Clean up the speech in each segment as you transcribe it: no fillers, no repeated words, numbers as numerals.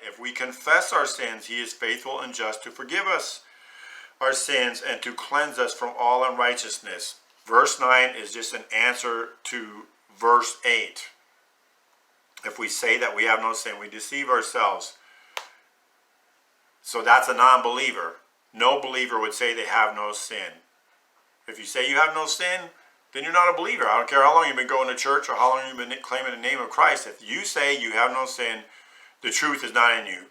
If we confess our sins, he is faithful and just to forgive us our sins and to cleanse us from all unrighteousness. Verse 9 is just an answer to verse 8. If we say that we have no sin, we deceive ourselves. So that's a non-believer. No believer would say they have no sin. If you say you have no sin, then you're not a believer. I don't care how long you've been going to church or how long you've been claiming the name of Christ. If you say you have no sin, the truth is not in you.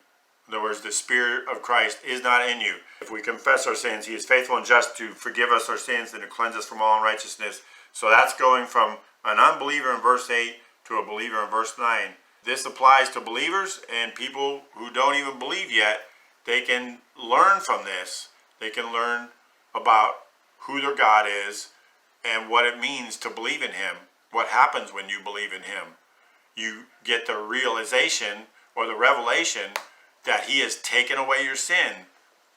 In other words, the Spirit of Christ is not in you. If we confess our sins, he is faithful and just to forgive us our sins and to cleanse us from all unrighteousness. So that's going from an unbeliever in verse 8 to a believer in verse 9. This applies to believers and people who don't even believe yet. They can learn from this. They can learn about who their God is and what it means to believe in him. What happens when you believe in him? You get the realization or the revelation that he has taken away your sin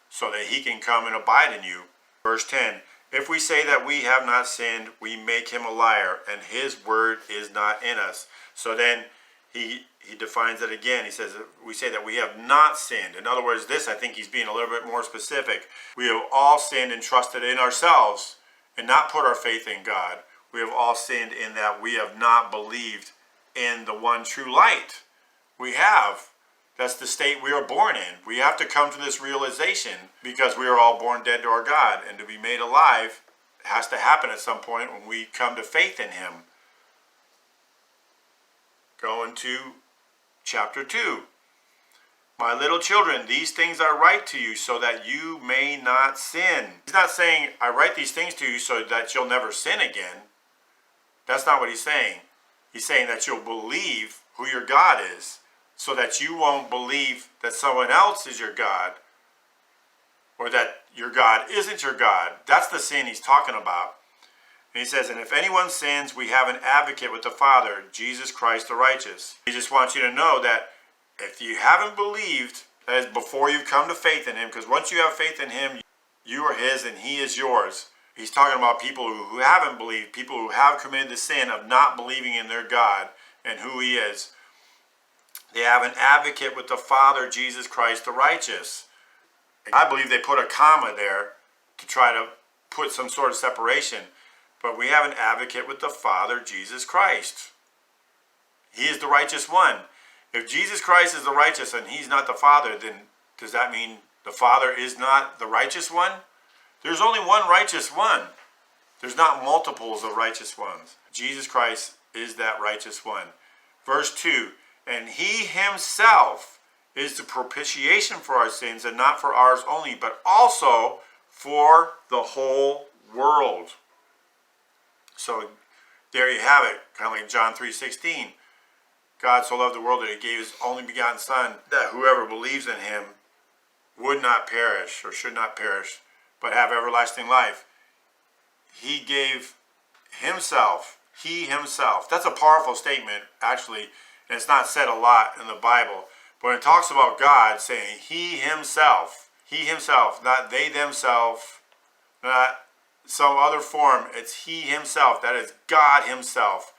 so that he can come and abide in you. Verse 10, if we say that we have not sinned, we make him a liar, and his word is not in us. So then he defines it again. He says, we say that we have not sinned. In other words, this, I think he's being a little bit more specific. We have all sinned and trusted in ourselves and not put our faith in God. We have all sinned in that we have not believed in the one true light. We have. That's the state we are born in. We have to come to this realization because we are all born dead to our God. And to be made alive has to happen at some point when we come to faith in him. Going to chapter 2. My little children, these things I write to you so that you may not sin. He's not saying, I write these things to you so that you'll never sin again. That's not what he's saying. He's saying that you'll believe who your God is, so that you won't believe that someone else is your God, or that your God isn't your God. That's the sin he's talking about. And he says, and if anyone sins, we have an advocate with the Father, Jesus Christ the righteous. He just wants you to know that if you haven't believed, that is before you've come to faith in him, because once you have faith in him, you are his and he is yours. He's talking about people who haven't believed, people who have committed the sin of not believing in their God and who he is. They have an advocate with the Father, Jesus Christ the righteous. I believe they put a comma there to try to put some sort of separation. But we have an advocate with the Father, Jesus Christ. He is the righteous one. If Jesus Christ is the righteous and he's not the Father, then does that mean the Father is not the righteous one? There's only one righteous one. There's not multiples of righteous ones. Jesus Christ is that righteous one. Verse 2, and he himself is the propitiation for our sins, and not for ours only, but also for the whole world. So there you have it, kind of like John 3:16. God so loved the world that he gave his only begotten Son, that whoever believes in him would not perish, or should not perish, but have everlasting life. He gave himself. He himself. That's a powerful statement, actually, and it's not said a lot in the Bible. But it talks about God saying he himself, not they themselves, not some other form. It's he himself. That is God himself.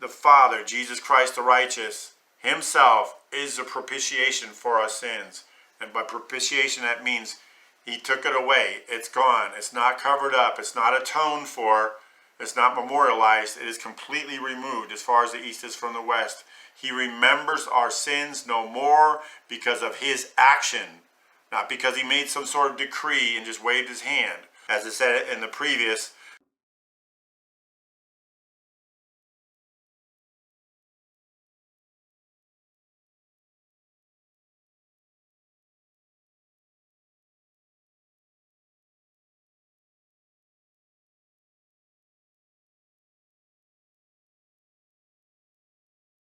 The Father, Jesus Christ the righteous, himself is the propitiation for our sins. And by propitiation, that means he took it away. It's gone. It's not covered up. It's not atoned for. It's not memorialized. It is completely removed as far as the east is from the west. He remembers our sins no more because of his action, not because he made some sort of decree and just waved his hand. As it said in the previous,